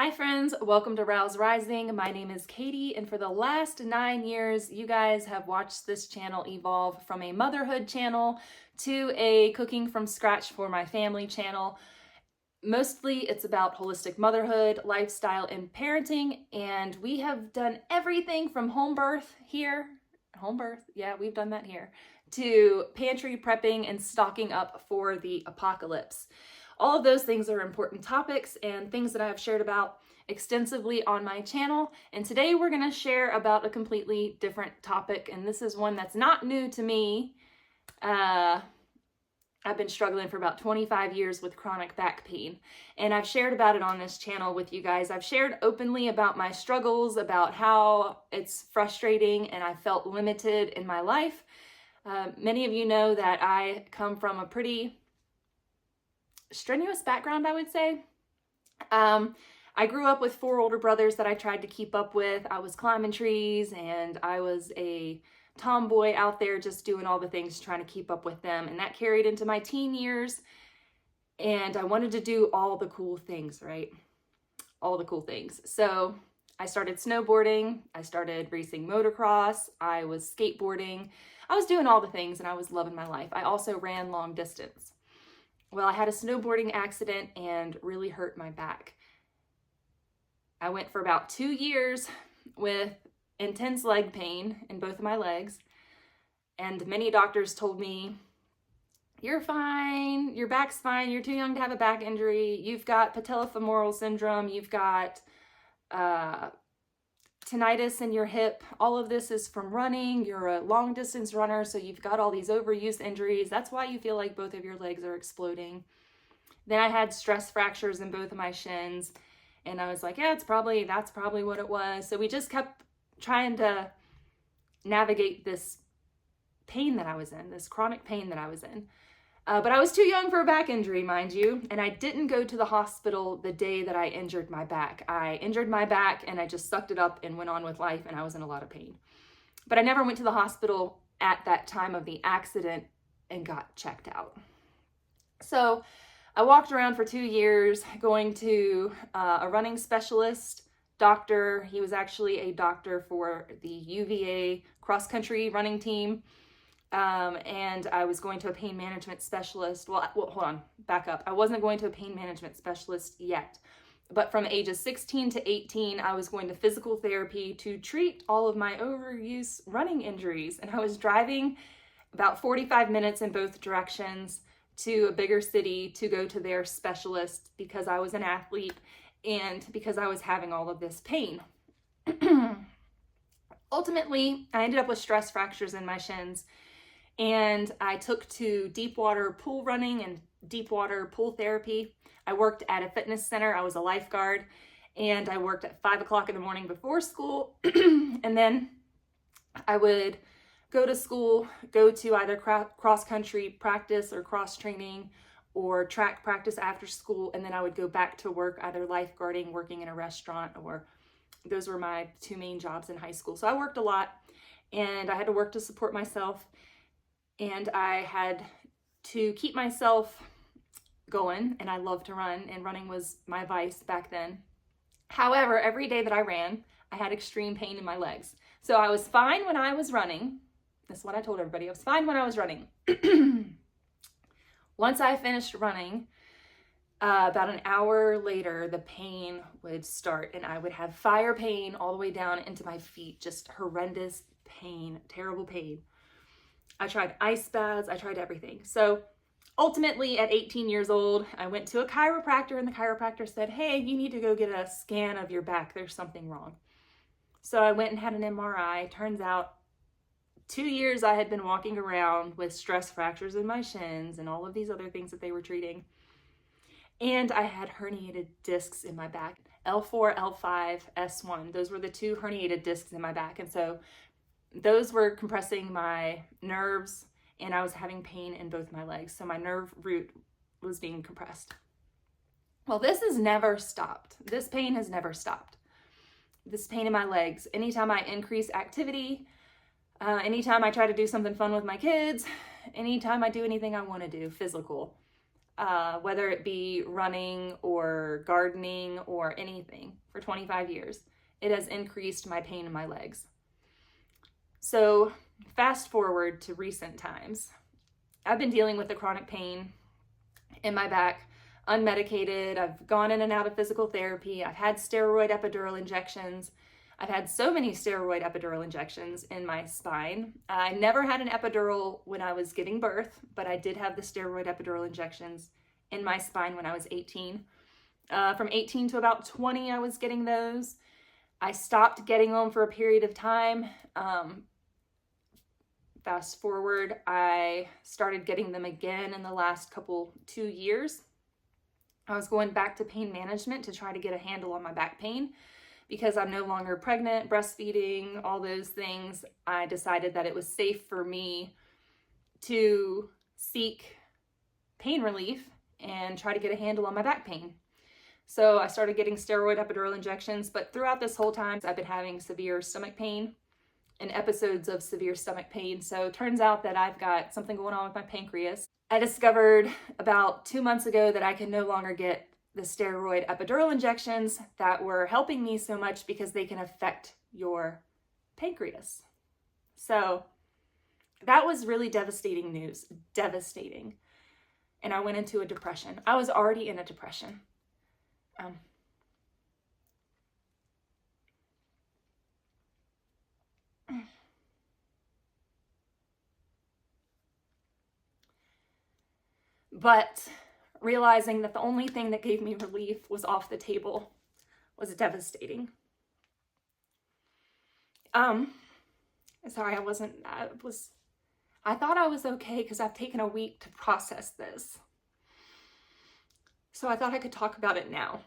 Hi friends, welcome to Rouse Rising. My name is Katie, and for the last 9 years, you guys have watched this channel evolve from a motherhood channel to a cooking from scratch for my family channel. Mostly it's about holistic motherhood, lifestyle, and parenting, and we have done everything from home birth, yeah, we've done that here, to pantry prepping and stocking up for the apocalypse. All of those things are important topics and things that I have shared about extensively on my channel. And today we're going to share about a completely different topic. And this is one that's not new to me. I've been struggling for about 25 years with chronic back pain. And I've shared about it on this channel with you guys. I've shared openly about my struggles, about how it's frustrating and I felt limited in my life. Many of you know that I come from a pretty strenuous background, I would say. I grew up with 4 older brothers that I tried to keep up with. I was climbing trees and I was a tomboy out there just doing all the things trying to keep up with them, and that carried into my teen years, and I wanted to do all the cool things, right? All the cool things. So I started snowboarding, I started racing motocross, I was skateboarding, I was doing all the things and I was loving my life. I also ran long distance. Well, I had a snowboarding accident and really hurt my back. I went for about 2 years with intense leg pain in both of my legs, and many doctors told me, you're fine, your back's fine, you're too young to have a back injury, you've got patellofemoral syndrome, you've got tinnitus in your hip, all of this is from running, you're a long distance runner, so you've got all these overuse injuries, that's why you feel like both of your legs are exploding. Then I had stress fractures in both of my shins, and I was like, yeah, that's probably what it was. So we just kept trying to navigate this pain that I was in, this chronic pain that I was in. But I was too young for a back injury, mind you, and I didn't go to the hospital the day that I injured my back. I injured my back and I just sucked it up and went on with life, and I was in a lot of pain. But I never went to the hospital at that time of the accident and got checked out. So I walked around for 2 years going to a running specialist doctor. He was actually a doctor for the UVA cross-country running team. And I was going to a pain management specialist. Well, hold on, back up. I wasn't going to a pain management specialist yet, but from ages 16 to 18, I was going to physical therapy to treat all of my overuse running injuries. And I was driving about 45 minutes in both directions to a bigger city to go to their specialist because I was an athlete and because I was having all of this pain. Ultimately, I ended up with stress fractures in my shins, and I took to deep water pool running and deep water pool therapy. I worked at a fitness center. I was a lifeguard, and I worked at 5 o'clock in the morning before school. And then I would go to school, go to either cross-country practice or cross-training or track practice after school, and then I would go back to work, either lifeguarding, working in a restaurant, or those were my 2 main jobs in high school. So I worked a lot, and I had to work to support myself, and I had to keep myself going, and I loved to run, and running was my vice back then. However, every day that I ran, I had extreme pain in my legs. So I was fine when I was running. That's what I told everybody. I was fine when I was running. Once I finished running, about an hour later, the pain would start, and I would have fire pain all the way down into my feet, just horrendous pain, terrible pain. I tried ice baths, I tried everything. So ultimately at 18 years old, I went to a chiropractor, and the chiropractor said, hey, you need to go get a scan of your back. There's something wrong. So I went and had an MRI. Turns out 2 years I had been walking around with stress fractures in my shins and all of these other things that they were treating. And I had herniated discs in my back, L4, L5, S1. Those were the 2 herniated discs in my back. And so those were compressing my nerves, and I was having pain in both my legs. So my nerve root was being compressed. Well, this has never stopped. This pain has never stopped. This pain in my legs. Anytime I increase activity, anytime I try to do something fun with my kids, anytime I do anything I want to do, physical, whether it be running or gardening or anything for 25 years. It has increased my pain in my legs. So fast forward to recent times. I've been dealing with the chronic pain in my back, unmedicated. I've gone in and out of physical therapy. I've had steroid epidural injections. I've had so many steroid epidural injections in my spine. I never had an epidural when I was giving birth, but I did have the steroid epidural injections in my spine when I was 18. From 18 to about 20, I was getting those. I stopped getting them for a period of time. Fast forward, I started getting them again in the last 2 years. I was going back to pain management to try to get a handle on my back pain. Because I'm no longer pregnant, breastfeeding, all those things, I decided that it was safe for me to seek pain relief and try to get a handle on my back pain. So I started getting steroid epidural injections, but throughout this whole time, I've been having severe stomach pain and episodes of severe stomach pain. So it turns out that I've got something going on with my pancreas. I discovered about 2 months ago that I can no longer get the steroid epidural injections that were helping me so much because they can affect your pancreas. So that was really devastating news, devastating. And I went into a depression. I was already in a depression. But realizing that the only thing that gave me relief was off the table was devastating. Sorry, I thought I was okay because I've taken a week to process this. So I thought I could talk about it now.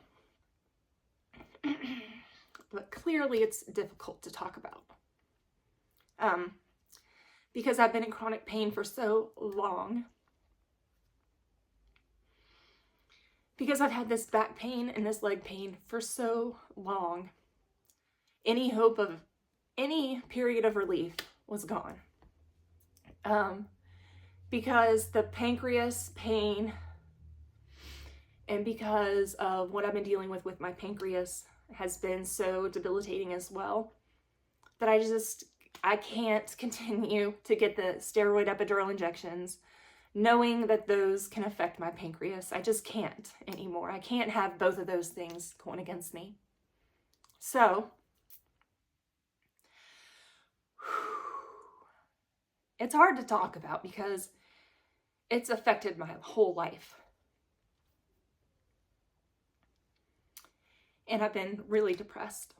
But clearly it's difficult to talk about. Because I've been in chronic pain for so long. Because I've had this back pain and this leg pain for so long. Any hope of any period of relief was gone. Because the pancreas pain and because of what I've been dealing with my pancreas has been so debilitating as well, that I can't continue to get the steroid epidural injections knowing that those can affect my pancreas. I just can't anymore. I can't have both of those things going against me. So, it's hard to talk about because it's affected my whole life. And I've been really depressed.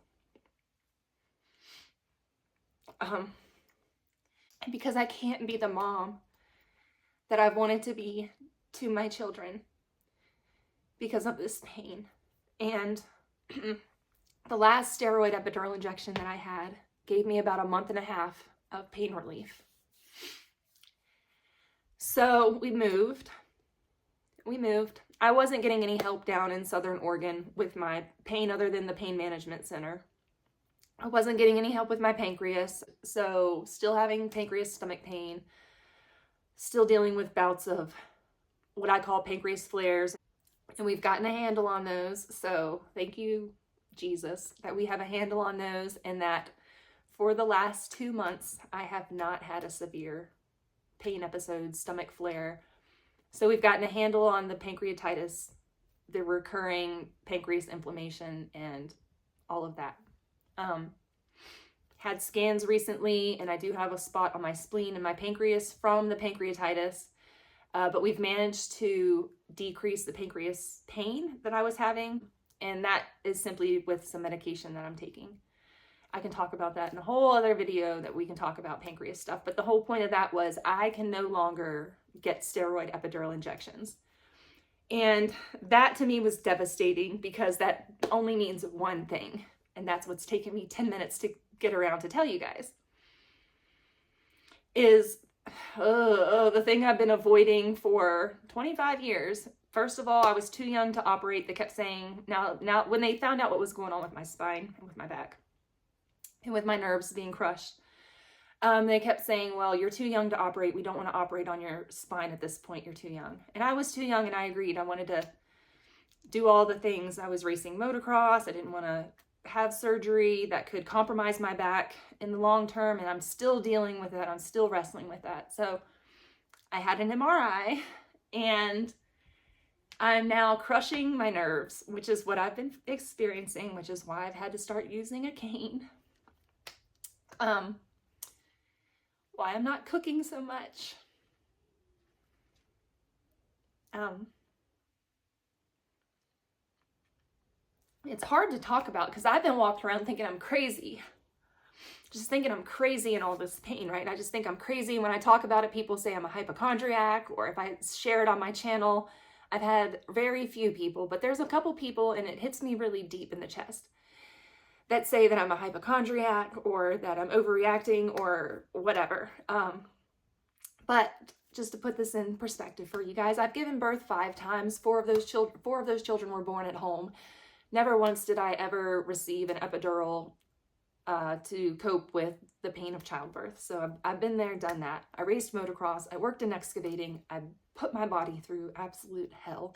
Because I can't be the mom that I've wanted to be to my children because of this pain. And the last steroid epidural injection that I had gave me about 1.5 months of pain relief. So we moved. I wasn't getting any help down in Southern Oregon with my pain other than the pain management center. I wasn't getting any help with my pancreas, so still having pancreas stomach pain, still dealing with bouts of what I call pancreas flares, and we've gotten a handle on those, so thank you, Jesus, that we have a handle on those, and that for the last 2 months, I have not had a severe pain episode, stomach flare. So we've gotten a handle on the pancreatitis, the recurring pancreas inflammation, and all of that. Had scans recently, and I do have a spot on my spleen and my pancreas from the pancreatitis, but we've managed to decrease the pancreas pain that I was having, and that is simply with some medication that I'm taking. I can talk about that in a whole other video that we can talk about pancreas stuff, but the whole point of that was I can no longer get steroid epidural injections. And that to me was devastating because that only means one thing. And that's what's taken me 10 minutes to get around to tell you guys, is the thing I've been avoiding for 25 years. First of all, I was too young to operate. They kept saying, now when they found out what was going on with my spine and with my back and with my nerves being crushed, They kept saying, well, you're too young to operate. We don't want to operate on your spine at this point. You're too young. And I was too young, and I agreed. I wanted to do all the things. I was racing motocross. I didn't want to have surgery that could compromise my back in the long term, and I'm still dealing with that. I'm still wrestling with that. So I had an MRI, and I'm now crushing my nerves, which is what I've been experiencing, which is why I've had to start using a cane. Why I'm not cooking so much. It's hard to talk about because I've been walking around thinking I'm crazy. Just thinking I'm crazy in all this pain, right? I just think I'm crazy. When I talk about it, people say I'm a hypochondriac, or if I share it on my channel, I've had very few people, but there's a couple people, and it hits me really deep in the chest, that say that I'm a hypochondriac or that I'm overreacting or whatever. But just to put this in perspective for you guys, I've given birth 5 times. 4 of those children were born at home. Never once did I ever receive an epidural to cope with the pain of childbirth. So I've been there, done that. I raced motocross. I worked in excavating. I put my body through absolute hell.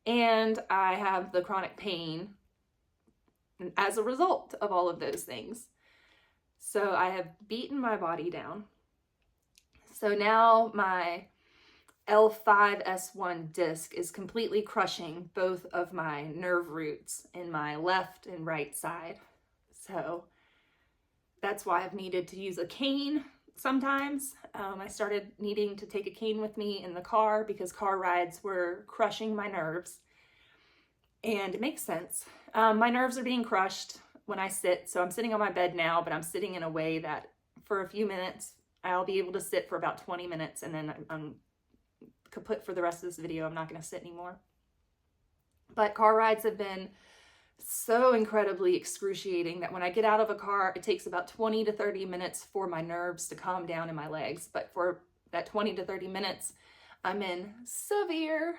And I have the chronic pain as a result of all of those things. So I have beaten my body down. So now my L5-S1 disc is completely crushing both of my nerve roots in my left and right side. So that's why I've needed to use a cane sometimes. I started needing to take a cane with me in the car because car rides were crushing my nerves. And it makes sense. My nerves are being crushed when I sit. So I'm sitting on my bed now, but I'm sitting in a way that for a few minutes, I'll be able to sit for about 20 minutes, and then I'm kaput for the rest of this video. I'm not going to sit anymore. But car rides have been so incredibly excruciating that when I get out of a car, it takes about 20 to 30 minutes for my nerves to calm down in my legs. But for that 20 to 30 minutes, I'm in severe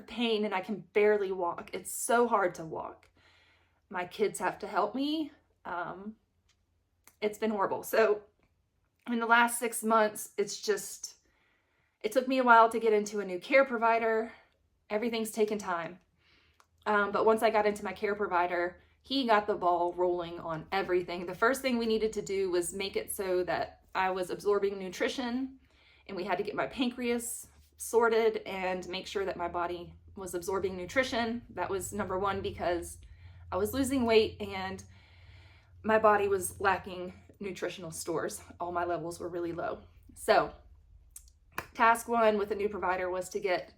pain, and I can barely walk. It's so hard to walk. My kids have to help me. It's been horrible. So in the last 6 months, it took me a while to get into a new care provider. Everything's taken time. But once I got into my care provider, he got the ball rolling on everything. The first thing we needed to do was make it so that I was absorbing nutrition, and we had to get my pancreas sorted and make sure that my body was absorbing nutrition. That was number one, because I was losing weight and my body was lacking nutritional stores. All my levels were really low. So task 1 with the new provider was to get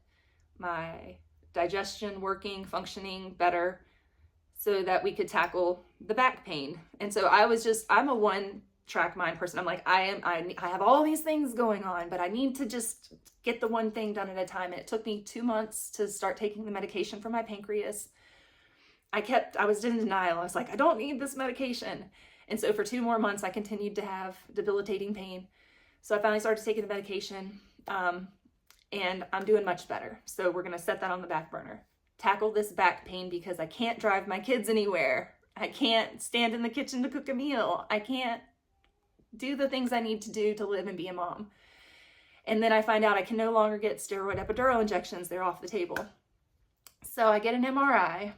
my digestion working, functioning better, so that we could tackle the back pain. And so I'm a one-track mind person. I'm like, I have all these things going on, but I need to just get the one thing done at a time. And it took me 2 months to start taking the medication for my pancreas. I was in denial. I was like, I don't need this medication. And so for 2 more months, I continued to have debilitating pain. So I finally started taking the medication, and I'm doing much better. So we're going to set that on the back burner. Tackle this back pain, because I can't drive my kids anywhere. I can't stand in the kitchen to cook a meal. I can't do the things I need to do to live and be a mom. And then I find out I can no longer get steroid epidural injections. They're off the table. So I get an MRI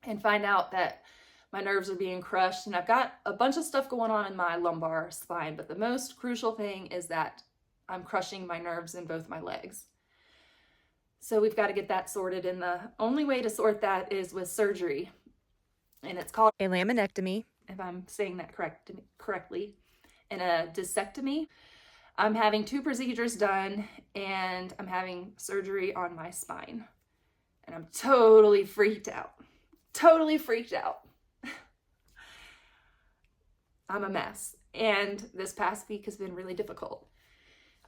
and find out that my nerves are being crushed, and I've got a bunch of stuff going on in my lumbar spine, but the most crucial thing is that I'm crushing my nerves in both my legs. So we've got to get that sorted, and the only way to sort that is with surgery, and it's called a laminectomy, if I'm saying that correctly, and a discectomy. I'm having 2 procedures done, and I'm having surgery on my spine, and I'm totally freaked out. I'm a mess, and this past week has been really difficult.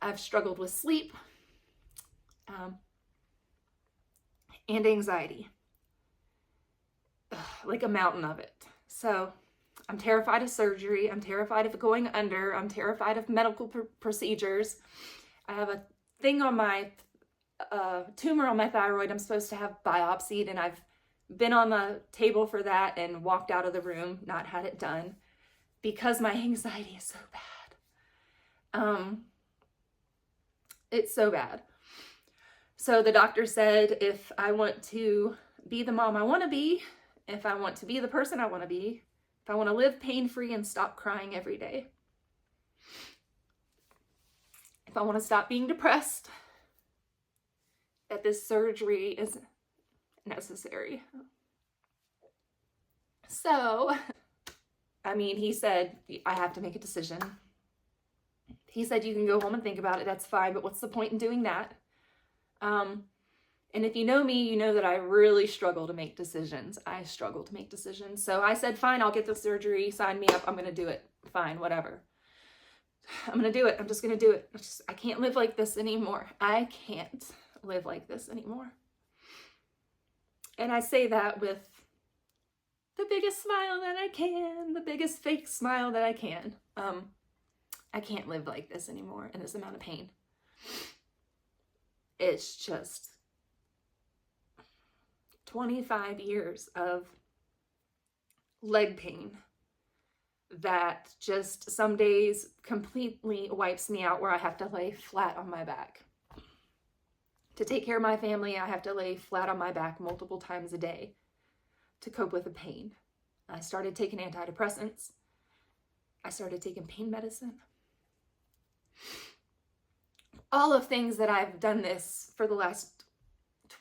I've struggled with sleep and anxiety, like a mountain of it. So I'm terrified of surgery. I'm terrified of going under. I'm terrified of medical procedures. I have a thing on my tumor on my thyroid I'm supposed to have biopsied, and I've been on the table for that and walked out of the room, not had it done because my anxiety is so bad. It's so bad. So the doctor said if I want to be the mom I want to be, if I want to be the person I want to be, if I want to live pain-free and stop crying every day, if I want to stop being depressed, that this surgery is necessary. So, I mean, he said, I have to make a decision. He said, you can go home and think about it. That's fine. But what's the point in doing that? And if you know me, you know that I really struggle to make decisions. I struggle to make decisions. So I said, fine, I'll get the surgery. Sign me up. I'm going to do it. Fine, whatever. I'm going to do it. I'm just going to do it. I can't live like this anymore. I can't live like this anymore. And I say that with the biggest smile that I can, the biggest fake smile that I can. I can't live like this anymore in this amount of pain. It's just 25 years of leg pain that just some days completely wipes me out, where I have to lay flat on my back. To take care of my family, I have to lay flat on my back multiple times a day to cope with the pain. I started taking antidepressants. I started taking pain medicine. All of things that I've done this for the last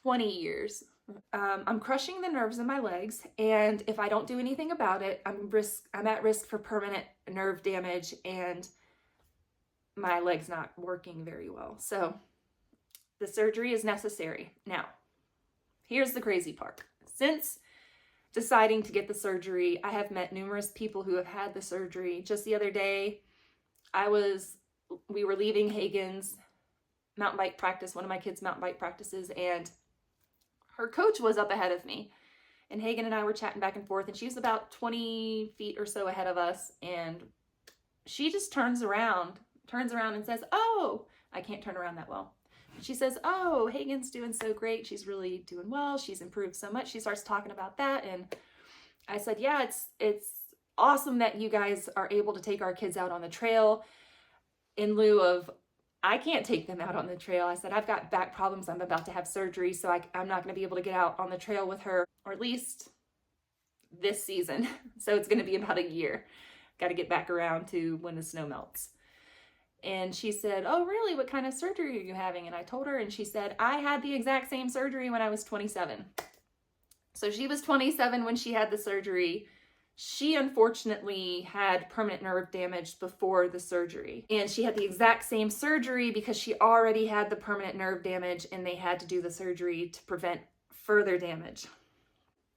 20 years. I'm crushing the nerves in my legs, and if I don't do anything about it, I'm at risk for permanent nerve damage, and my leg's not working very well. So the surgery is necessary. Now, here's the crazy part. Since deciding to get the surgery, I have met numerous people who have had the surgery. Just the other day, we were leaving Hagen's mountain bike practice, one of my kids' mountain bike practices, and her coach was up ahead of me. And Hagen and I were chatting back and forth, and she's about 20 feet or so ahead of us, and she just turns around and says, oh, I can't turn around that well. She says, oh, Hagen's doing so great. She's really doing well. She's improved so much. She starts talking about that. And I said, yeah, it's awesome that you guys are able to take our kids out on the trail, in lieu of, I can't take them out on the trail. I said, I've got back problems. I'm about to have surgery, so I'm not going to be able to get out on the trail with her, or at least this season. So it's going to be about a year. Got to get back around to when the snow melts. And she said, oh, really? What kind of surgery are you having? And I told her, and she said, I had the exact same surgery when I was 27. So she was 27 when she had the surgery. She unfortunately had permanent nerve damage before the surgery. And she had the exact same surgery because she already had the permanent nerve damage, and they had to do the surgery to prevent further damage.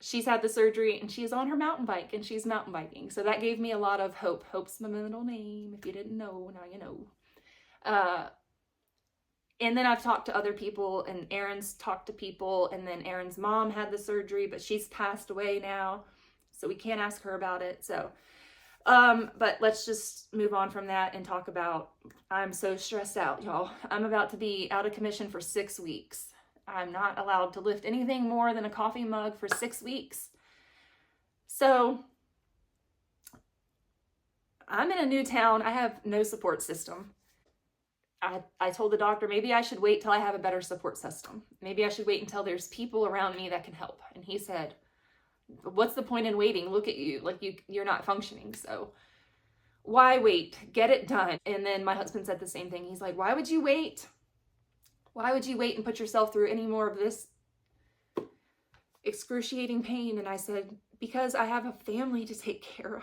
She's had the surgery, and she's on her mountain bike, and she's mountain biking. So that gave me a lot of hope. Hope's my middle name. If you didn't know, now you know. And then I've talked to other people, and Aaron's talked to people, and then Aaron's mom had the surgery, but she's passed away now, so we can't ask her about it. So, but let's just move on from that and talk about, I'm so stressed out, y'all. I'm about to be out of commission for 6 weeks. I'm not allowed to lift anything more than a coffee mug for 6 weeks. So I'm in a new town. I have no support system. I told the doctor, maybe I should wait till I have a better support system. Maybe I should wait until there's people around me that can help. And he said, what's the point in waiting? Look at you, like you're not functioning. So why wait? Get it done. And then my husband said the same thing. He's like, why would you wait? Why would you wait and put yourself through any more of this excruciating pain? And I said, because I have a family to take care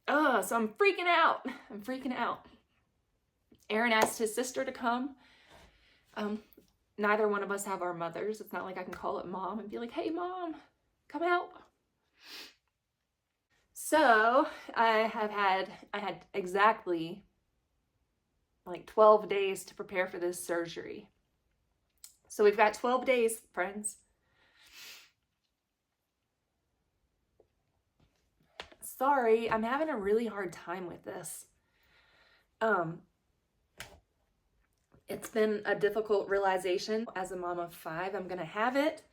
of. So I'm freaking out. I'm freaking out. Aaron asked his sister to come. Neither one of us have our mothers. It's not like I can call up mom and be like, hey mom, come help. So I had exactly like 12 days to prepare for this surgery. So we've got 12 days, friends. Sorry, I'm having a really hard time with this. It's been a difficult realization. As a mom of 5, I'm gonna have it.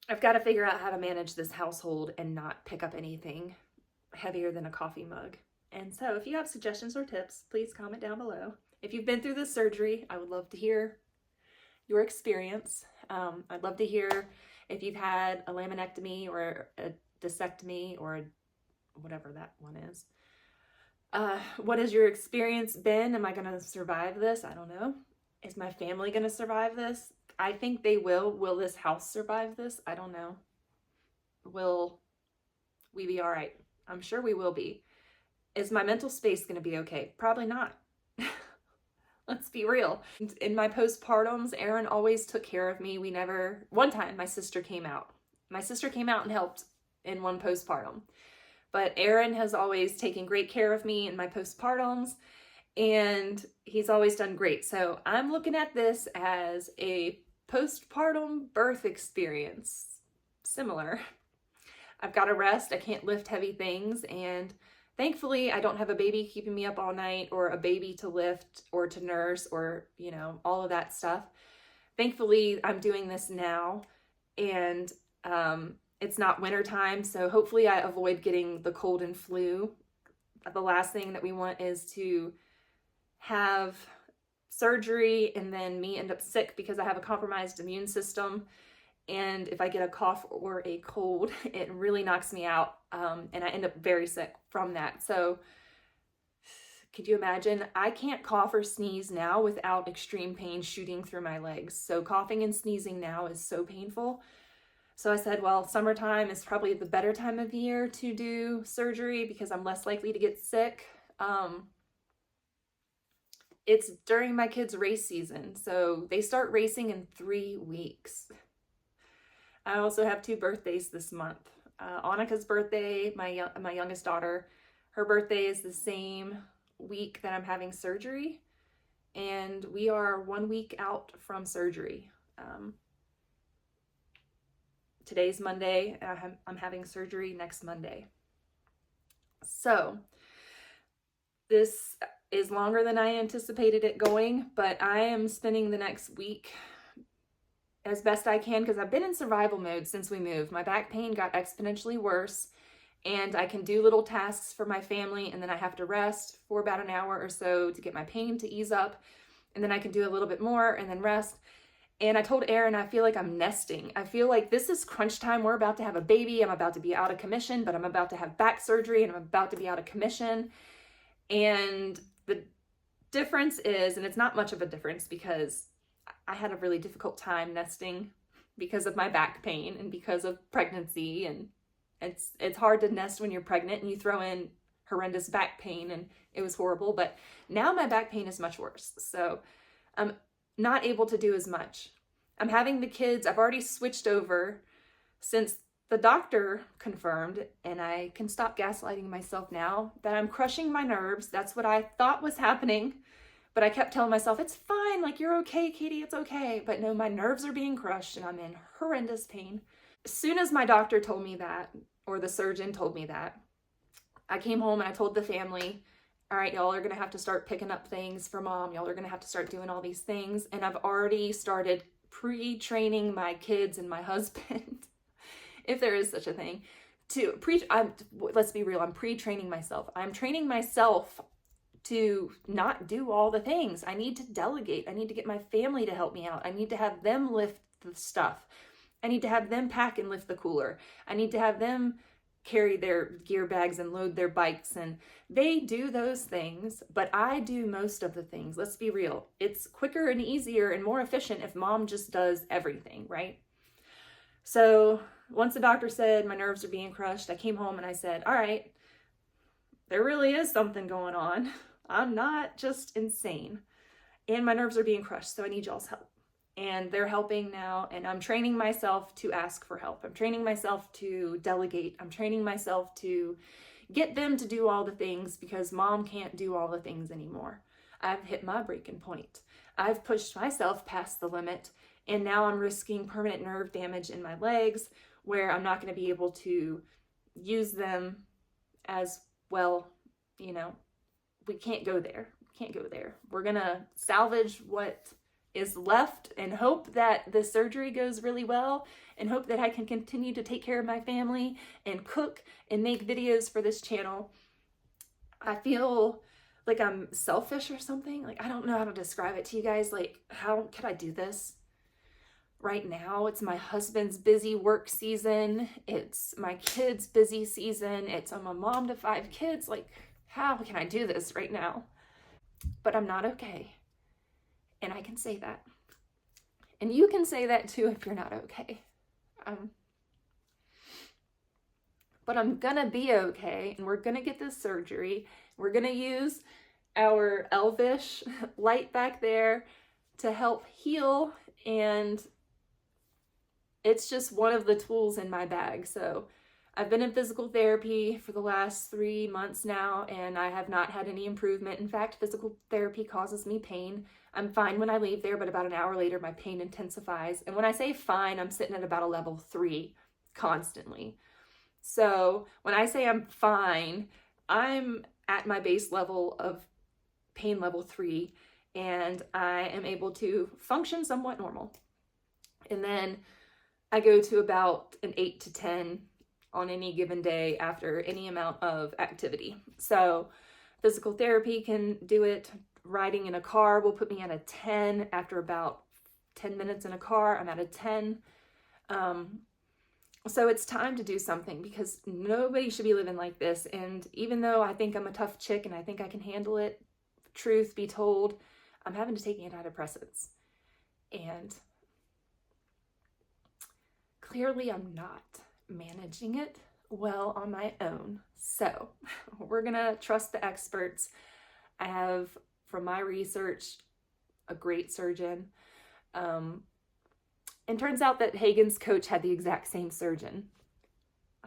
I've got to figure out how to manage this household and not pick up anything heavier than a coffee mug. And so if you have suggestions or tips, please comment down below. If you've been through this surgery, I would love to hear your experience. I'd love to hear if you've had a laminectomy or a discectomy or whatever that one is. What has your experience been? Am I going to survive this? I don't know. Is my family going to survive this? I think they will. Will this house survive this? I don't know. Will we be all right? I'm sure we will be. Is my mental space going to be okay? Probably not. Let's be real. In my postpartums, Aaron always took care of me. One time my sister came out. My sister came out and helped in one postpartum. But Aaron has always taken great care of me in my postpartums, and he's always done great. So I'm looking at this as a postpartum birth experience. Similar. I've got to rest. I can't lift heavy things, and thankfully I don't have a baby keeping me up all night or a baby to lift or to nurse or, all of that stuff. Thankfully, I'm doing this now, and it's not wintertime, so hopefully I avoid getting the cold and flu. The last thing that we want is to have surgery and then me end up sick because I have a compromised immune system. And if I get a cough or a cold, it really knocks me out, and I end up very sick from that. So could you imagine? I can't cough or sneeze now without extreme pain shooting through my legs. So coughing and sneezing now is so painful. So I said, well, summertime is probably the better time of year to do surgery because I'm less likely to get sick. It's during my kids' race season, so they start racing in 3 weeks. I also have 2 birthdays this month. Annika's birthday, my youngest daughter, her birthday is the same week that I'm having surgery, and we are 1 week out from surgery. Today's Monday, and I'm having surgery next Monday. So this is longer than I anticipated it going, but I am spending the next week as best I can because I've been in survival mode since we moved. My back pain got exponentially worse, and I can do little tasks for my family, and then I have to rest for about an hour or so to get my pain to ease up, and then I can do a little bit more and then rest. And I told Aaron, I feel like I'm nesting. I feel like this is crunch time. We're about to have a baby. I'm about to be out of commission, but I'm about to have back surgery and I'm about to be out of commission. And the difference is, and it's not much of a difference because I had a really difficult time nesting because of my back pain and because of pregnancy. And it's hard to nest when you're pregnant and you throw in horrendous back pain, and it was horrible. But now my back pain is much worse. So I'm not able to do as much. I'm having the kids, I've already switched over since the doctor confirmed, and I can stop gaslighting myself now, that I'm crushing my nerves. That's what I thought was happening, but I kept telling myself, it's fine, like, you're okay, Katie, it's okay. But no, my nerves are being crushed and I'm in horrendous pain. As soon as my doctor told me that, or the surgeon told me that, I came home and I told the family, all right, y'all are going to have to start picking up things for mom. Y'all are going to have to start doing all these things. And I've already started pre-training my kids and my husband, if there is such a thing, to let's be real, I'm pre-training myself. I'm training myself to not do all the things. I need to delegate. I need to get my family to help me out. I need to have them lift the stuff. I need to have them pack and lift the cooler. I need to have them carry their gear bags and load their bikes, and they do those things, but I do most of the things. Let's be real. It's quicker and easier and more efficient if mom just does everything, right? So once the doctor said my nerves are being crushed, I came home and I said, all right, there really is something going on. I'm not just insane, and my nerves are being crushed, so I need y'all's help. And they're helping now, and I'm training myself to ask for help. I'm training myself to delegate. I'm training myself to get them to do all the things because mom can't do all the things anymore. I've hit my breaking point. I've pushed myself past the limit, and now I'm risking permanent nerve damage in my legs where I'm not going to be able to use them as well. We can't go there. We're going to salvage what is left, and hope that the surgery goes really well, and hope that I can continue to take care of my family and cook and make videos for this channel. I feel like I'm selfish or something. Like, I don't know how to describe it to you guys. Like, how could I do this? Right now, it's my husband's busy work season. It's my kids' busy season. I'm a mom to 5 kids. Like, how can I do this right now? But I'm not okay. And I can say that. And you can say that too if you're not okay. But I'm gonna be okay, and we're gonna get this surgery. We're gonna use our elvish light back there to help heal, and it's just one of the tools in my bag. So I've been in physical therapy for the last 3 months now, and I have not had any improvement. In fact, physical therapy causes me pain. I'm fine when I leave there, but about an hour later, my pain intensifies. And when I say fine, I'm sitting at about a level 3 constantly. So when I say I'm fine, I'm at my base level of pain level 3, and I am able to function somewhat normal. And then I go to about an 8 to 10 on any given day after any amount of activity. So physical therapy can do it. Riding in a car will put me at a 10. After about 10 minutes in a car, I'm at a 10. So it's time to do something, because nobody should be living like this. And even though I think I'm a tough chick and I think I can handle it, truth be told, I'm having to take antidepressants. And clearly I'm not managing it well on my own. So we're gonna trust the experts. I have, from my research, a great surgeon. And turns out that Hagen's coach had the exact same surgeon.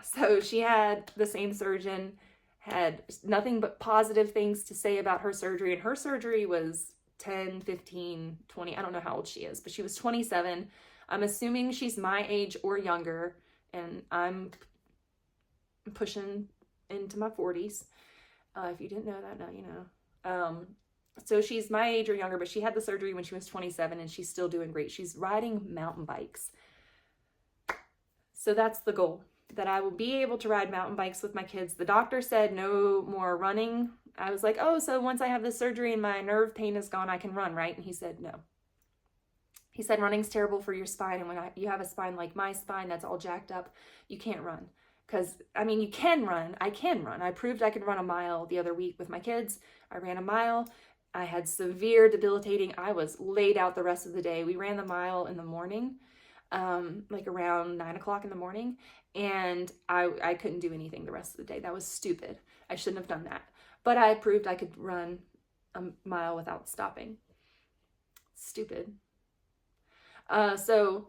So she had the same surgeon, had nothing but positive things to say about her surgery. And her surgery was 10, 15, 20, I don't know how old she is, but she was 27. I'm assuming she's my age or younger, and I'm pushing into my 40s. If you didn't know that, now you know. So she's my age or younger, but she had the surgery when she was 27, and she's still doing great. She's riding mountain bikes. So that's the goal, that I will be able to ride mountain bikes with my kids. The doctor said no more running. I was like, oh, so once I have this surgery and my nerve pain is gone, I can run, right? And he said no. He said running's terrible for your spine, and when you have a spine like my spine that's all jacked up, you can't run. Because, I mean, you can run. I can run. I proved I could run a mile the other week with my kids. I ran a mile. I had severe debilitating. I was laid out the rest of the day. We ran the mile in the morning, like around 9 o'clock in the morning, and I couldn't do anything the rest of the day. That was stupid. I shouldn't have done that. But I proved I could run a mile without stopping. Stupid. So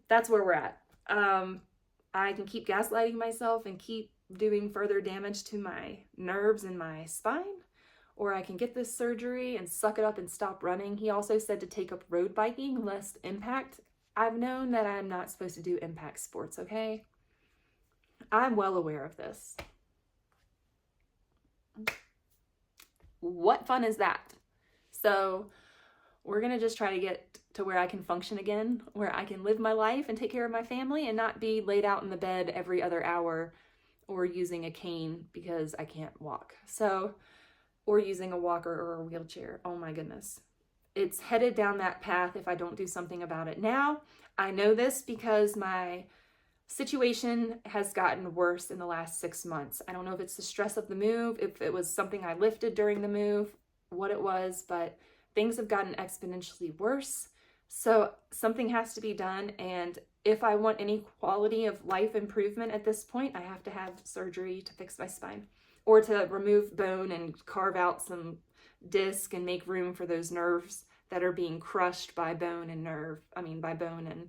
that's where we're at. I can keep gaslighting myself and keep doing further damage to my nerves and my spine, or I can get this surgery and suck it up and stop running. He also said to take up road biking, less impact. I've known that I'm not supposed to do impact sports, okay? I'm well aware of this. What fun is that? So we're going to just try to get to where I can function again, where I can live my life and take care of my family and not be laid out in the bed every other hour or using a cane because I can't walk. So, or using a walker or a wheelchair. Oh my goodness. It's headed down that path if I don't do something about it now. I know this because my situation has gotten worse in the last 6 months. I don't know if it's the stress of the move, if it was something I lifted during the move, what it was, but things have gotten exponentially worse. So something has to be done. And if I want any quality of life improvement at this point, I have to have surgery to fix my spine or to remove bone and carve out some disc and make room for those nerves that are being crushed by bone and by bone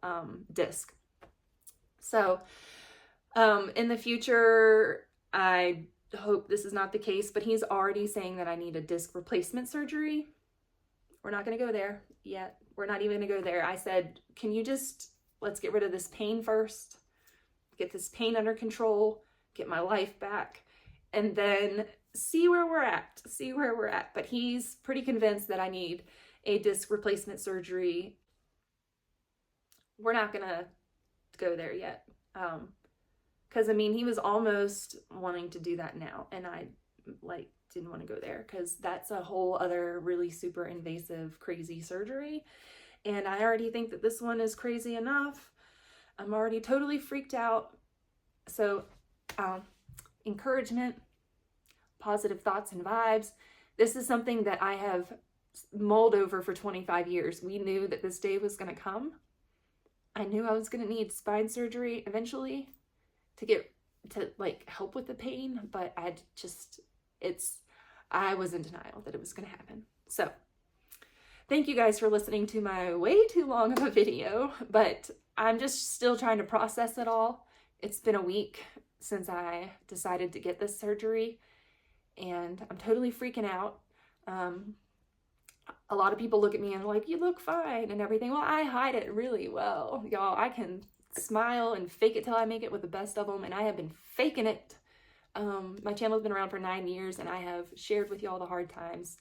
and disc. So in the future, I hope this is not the case, but he's already saying that I need a disc replacement surgery. We're not going to go there yet. We're not even going to go there. I said, can you let's get rid of this pain first, get this pain under control, get my life back, and then see where we're at. But he's pretty convinced that I need a disc replacement surgery. We're not gonna go there yet. Because I mean, he was almost wanting to do that now, and I like didn't want to go there because that's a whole other really super invasive, crazy surgery. And I already think that this one is crazy enough. I'm already totally freaked out. So, encouragement, positive thoughts and vibes. This is something that I have mulled over for 25 years. We knew that this day was going to come. I knew I was going to need spine surgery eventually to like help with the pain, but I was in denial that it was going to happen. So thank you guys for listening to my way too long of a video, but I'm just still trying to process it all. It's been a week since I decided to get this surgery, and I'm totally freaking out. A lot of people look at me and are like, you look fine and everything. Well, I hide it really well. Y'all, I can smile and fake it till I make it with the best of them, and I have been faking it. My channel's been around for 9 years, and I have shared with y'all the hard times,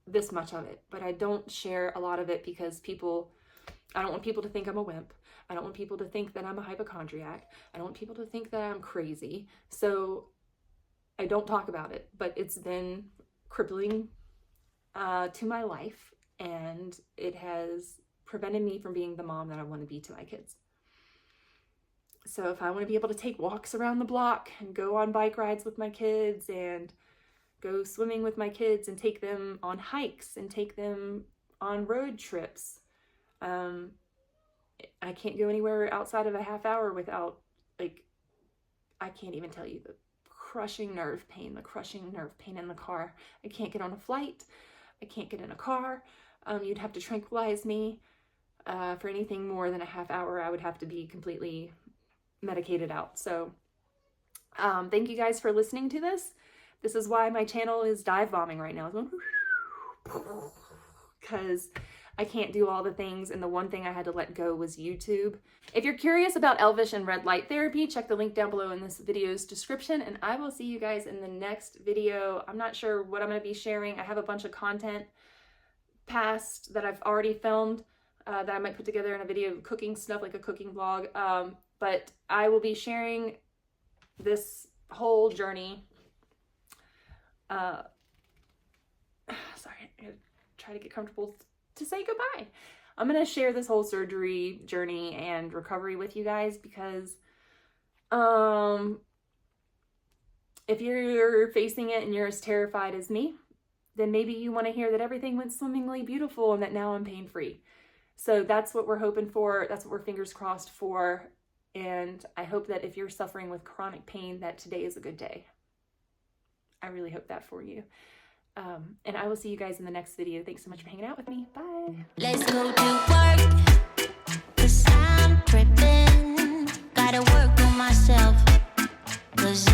this much of it, but I don't share a lot of it because I don't want people to think I'm a wimp. I don't want people to think that I'm a hypochondriac. I don't want people to think that I'm crazy. So I don't talk about it, but it's been crippling to my life, and it has prevented me from being the mom that I want to be to my kids. So if I want to be able to take walks around the block and go on bike rides with my kids and go swimming with my kids and take them on hikes and take them on road trips, I can't go anywhere outside of a half hour without, like, I can't even tell you the crushing nerve pain in the car. I can't get on a flight. I can't get in a car. You'd have to tranquilize me. For anything more than a half hour, I would have to be completely medicated out. So thank you guys for listening to this. This is why my channel is dive bombing right now, because I can't do all the things, and the one thing I had to let go was YouTube. If you're curious about Elvish and red light therapy, check the link down below in this video's description, and I will see you guys in the next video. I'm not sure what I'm going to be sharing. I have a bunch of content past that I've already filmed that I might put together in a video of cooking stuff, like a cooking vlog, but I will be sharing this whole journey. Sorry, I gotta try to get comfortable to say goodbye. I'm gonna share this whole surgery journey and recovery with you guys because if you're facing it and you're as terrified as me, then maybe you want to hear that everything went swimmingly beautiful and that now I'm pain-free. So that's what we're hoping for. That's what we're fingers crossed for. And I hope that if you're suffering with chronic pain, that today is a good day. I really hope that for you. And I will see you guys in the next video. Thanks so much for hanging out with me. Bye. Let's go to work, 'cause I'm tripping. Gotta work on myself, 'cause